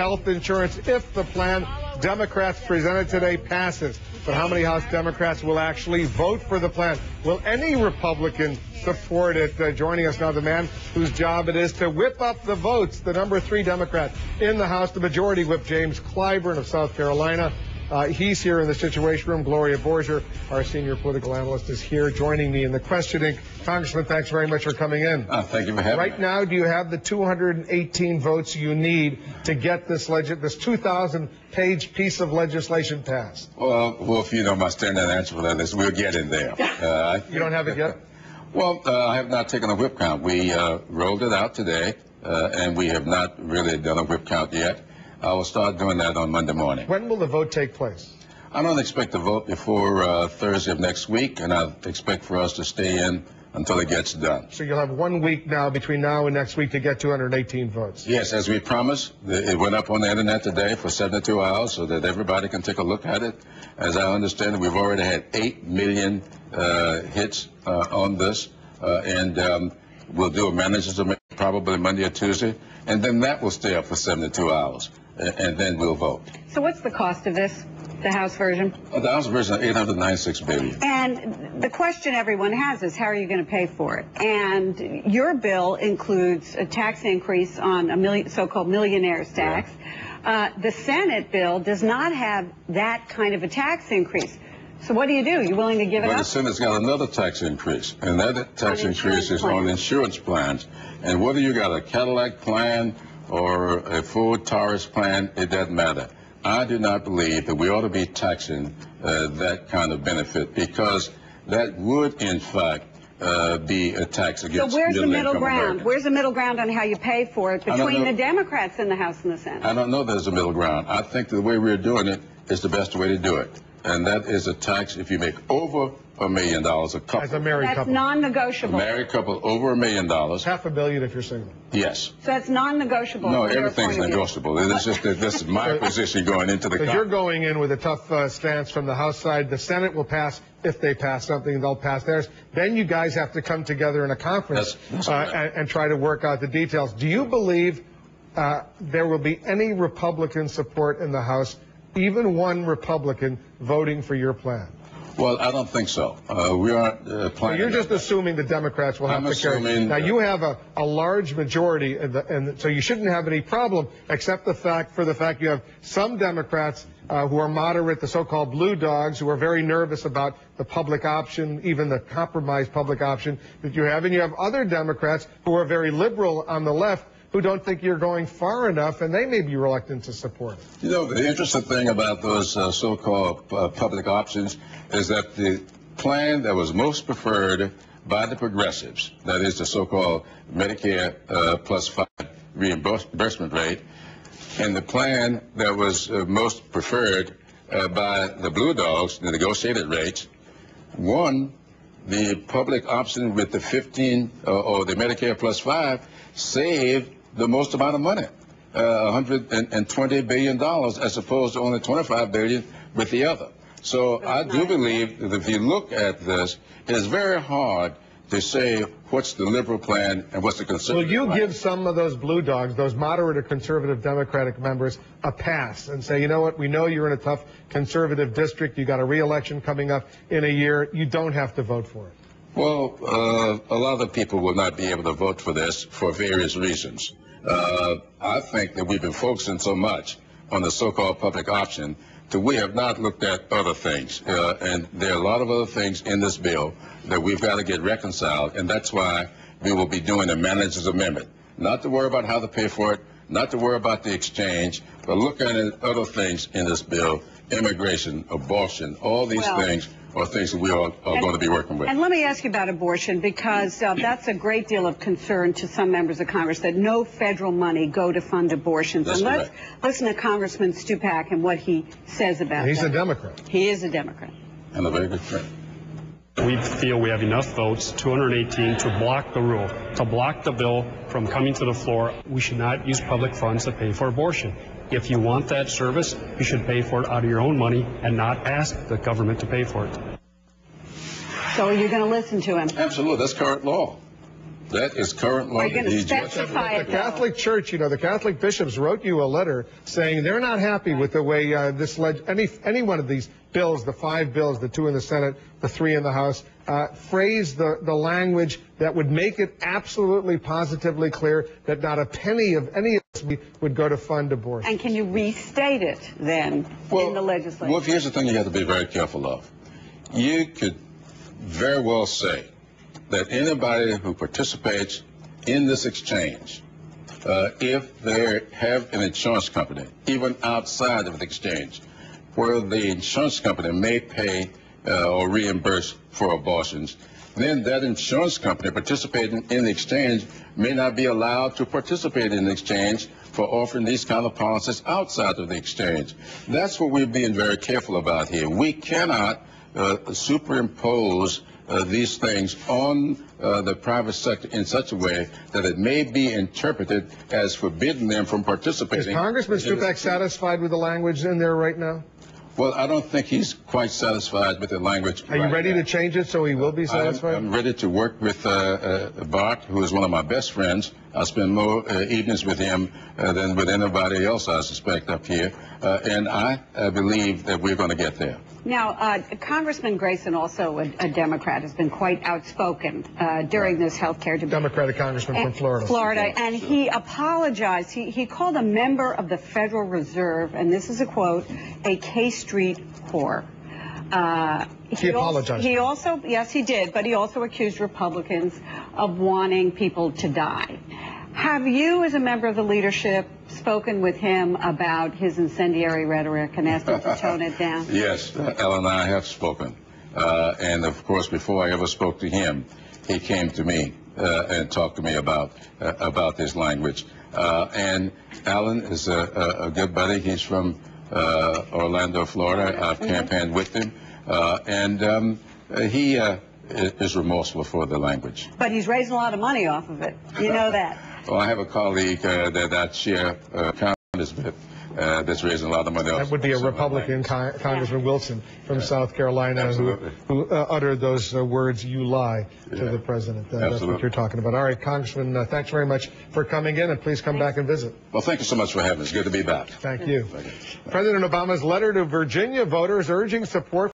health insurance if the plan Democrats presented today passes. But how many House Democrats will actually vote for the plan? Will any Republican support it? Joining us now, the man whose job it is to whip up the votes, the number 3 Democrat in the House, the Majority Whip, James Clyburn of South Carolina. He's here in the Situation Room. Gloria Borger, our senior political analyst, is here joining me in the questioning. Congressman, thanks very much for coming in. Thank you for having me. Right now, do you have the 218 votes you need to get this 2,000-page piece of legislation passed? Well, if you know my standard answer for that is we're getting there. You don't have it yet? Well, I have not taken a whip count. We rolled it out today, and we have not really done a whip count yet. I will start doing that on Monday morning. When will the vote take place? I don't expect to vote before Thursday of next week, and I expect for us to stay in until it gets done. So you'll have 1 week now, between now and next week, to get 218 votes? Yes, as we promised. It went up on the internet today for 72 hours so that everybody can take a look at it. As I understand it, we've already had 8 million hits on this, and we'll do a manager's amendment probably Monday or Tuesday, and then that will stay up for 72 hours, and then we'll vote. So what's the cost of this, the House version? The House version is $896 billion. And the question everyone has is, how are you going to pay for it? And your bill includes a tax increase on a so-called millionaire's tax. Yeah. The Senate bill does not have that kind of a tax increase. So what do? You willing to give it up? Well, the Senate's got another tax increase, and that tax increase is on insurance plans. And whether you got a Cadillac plan or a Ford Taurus plan, it doesn't matter. I do not believe that we ought to be taxing that kind of benefit, because that would, in fact, be a tax against So where's the middle ground? Americans. Where's the middle ground on how you pay for it between the Democrats in the House and the Senate? I don't know there's a middle ground. I think the way we're doing it is the best way to do it. And that is a tax if you make over $1 million a couple. As a married couple. That's non-negotiable. A married couple over $1 million. $500 million if you're single. Yes. So that's non-negotiable. No, everything's negotiable. It's just that this is my position going into the Congress. You're going in with a tough stance from the House side. The Senate will pass, if they pass something, they'll pass theirs. Then you guys have to come together in a conference and try to work out the details. Do you believe there will be any Republican support in the House, even one Republican voting for your plan? Well, I don't think so. We aren't planning. So you're just assuming the Democrats will have to carry. Now, you have a large majority, and so you shouldn't have any problem, except for the fact you have some Democrats who are moderate, the so-called blue dogs, who are very nervous about the public option, even the compromised public option that you have. And you have other Democrats who are very liberal on the left, who don't think you're going far enough, and they may be reluctant to support it. You know, the interesting thing about those so-called public options is that the plan that was most preferred by the progressives, that is the so-called Medicare plus 5 reimbursement rate, and the plan that was most preferred by the blue dogs, the negotiated rates, won. The public option with the 15 or the Medicare plus 5 saved the most amount of money, $120 billion, as opposed to only $25 billion with the other. So I do believe that if you look at this, it is very hard to say what's the liberal plan and what's the conservative plan. Will you give some of those blue dogs, those moderate or conservative Democratic members, a pass and say, you know what, we know you're in a tough conservative district, you got a re-election coming up in a year, you don't have to vote for it? Well, a lot of people will not be able to vote for this for various reasons. I think that we've been focusing so much on the so-called public option that we have not looked at other things. And there are a lot of other things in this bill that we've got to get reconciled, and that's why we will be doing a manager's amendment. Not to worry about how to pay for it, not to worry about the exchange, but look at other things in this bill, immigration, abortion, all these things are things that we are going to be working with. And let me ask you about abortion, because that's a great deal of concern to some members of Congress, that no federal money go to fund abortions. That's and let's listen to Congressman Stupak and what he says about He's that. a Democrat. He is a Democrat. And a very good friend. We feel we have enough votes, 218, to block the rule, to block the bill from coming to the floor. We should not use public funds to pay for abortion. If you want that service, you should pay for it out of your own money and not ask the government to pay for it. So you're going to listen to him? Absolutely. That's current law. That is current law. Are you going to specify The it, Catholic Church, the Catholic bishops wrote you a letter saying they're not happy with the way any one of these bills, the 5 bills, the 2 in the Senate, the 3 in the House, phrase the language that would make it absolutely positively clear that not a penny of any of this would go to fund abortion? And can you restate it then in the legislation? Well, here's the thing you have to be very careful of. You could very well say that anybody who participates in this exchange, if they have an insurance company, even outside of the exchange, where the insurance company may pay or reimburse for abortions, then that insurance company participating in the exchange may not be allowed to participate in the exchange for offering these kind of policies outside of the exchange. That's what we're being very careful about here. We cannot superimpose these things on the private sector in such a way that it may be interpreted as forbidding them from participating. Is Congressman Stupak satisfied with the language in there right now? Well, I don't think he's quite satisfied with the language. Are you ready to change it so he will be satisfied? I'm ready to work with Bart, who is one of my best friends. I spend more evenings with him than with anybody else, I suspect, up here. And I believe that we're going to get there. Now, Congressman Grayson, also a Democrat, has been quite outspoken during this health care debate. Democratic congressman from Florida. And he apologized. He called a member of the Federal Reserve, and this is a quote, a K Street whore. He apologized. Yes, he did, but he also accused Republicans of wanting people to die. Have you, as a member of the leadership, spoken with him about his incendiary rhetoric and asked him to tone it down? Yes, Ellen and I have spoken. And, of course, before I ever spoke to him, he came to me and talked to me about this language. And Alan is a good buddy. He's from Orlando, Florida. I've campaigned with him. And he is remorseful for the language. But he's raising a lot of money off of it. You know that. Well, I have a colleague that I share Congress with that's raising a lot of money. That would be a Republican Congressman Wilson from South Carolina who uttered those words, "You lie," to the president. That's what you're talking about. All right, Congressman, thanks very much for coming in, and please come back and visit. Well, thank you so much for having us. Good to be back. Thank you. President Obama's letter to Virginia voters urging support